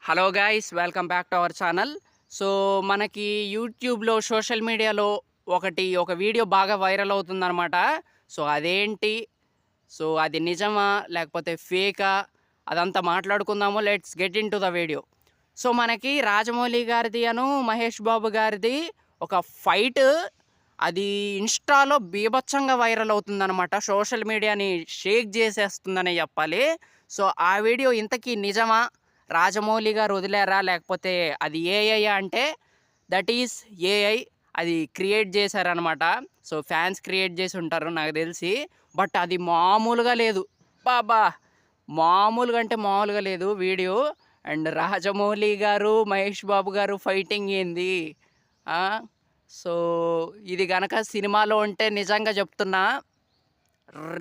Hello guys, welcome back to our channel. So మనకి యూట్యూబ్లో social మీడియాలో ఒక వీడియో బాగా వైరల్ అవుతుందన్నమాట. సో అదేంటి, సో అది నిజమా లేకపోతే ఫేకా, అదంతా మాట్లాడుకుందాము. Let's get in to the video. So మనకి రాజమౌళి గారిది మహేష్ బాబు గారిది ఒక ఫైట్, అది ఇన్స్టాలో బీభత్సంగా వైరల్ అవుతుందన్నమాట. సోషల్ మీడియాని షేక్ చేసేస్తుందనే చెప్పాలి. సో ఆ వీడియో ఇంతకీ నిజమా, రాజమౌళి గారు వదిలారా లేకపోతే అది ఏఐ అంటే దట్ ఈస్ ఏఐ, అది క్రియేట్ చేశారనమాట. సో ఫ్యాన్స్ క్రియేట్ చేసి ఉంటారు నాకు తెలిసి. బట్ అది మామూలుగా లేదు బాబా, మామూలుగా అంటే మామూలుగా లేదు వీడియో. అండ్ రాజమౌళి గారు మహేష్ బాబు గారు ఫైటింగ్ ఏంది, ఆ? సో ఇది గనక సినిమాలో ఉంటే నిజంగా చెప్తున్నా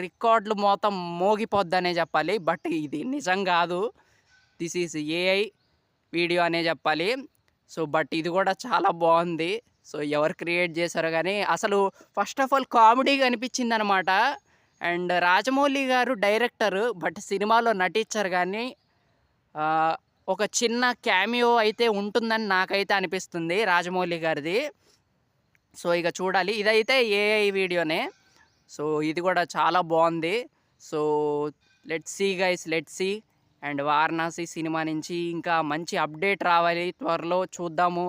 రికార్డులు మొత్తం మోగిపోద్దనే చెప్పాలి. బట్ ఇది నిజం కాదు, దిస్ ఈజ్ ఏఐ వీడియో అనే చెప్పాలి. సో బట్ ఇది కూడా చాలా బాగుంది. సో ఎవరు క్రియేట్ చేశారో కానీ అసలు ఫస్ట్ ఆఫ్ ఆల్ కామెడీగా అనిపించింది అనమాట. అండ్ రాజమౌళి గారు డైరెక్టర్, బట్ సినిమాలో నటించారు కానీ ఒక చిన్న క్యామియో అయితే ఉంటుందని నాకైతే అనిపిస్తుంది రాజమౌళి గారిది. సో ఇక చూడాలి, ఇదైతే ఏఐ వీడియోనే. సో ఇది కూడా చాలా బాగుంది. So let's see guys, let's see. And Varanasi cinema నుంచి ఇంకా మంచి అప్డేట్ రావాలి, త్వరలో చూద్దాము.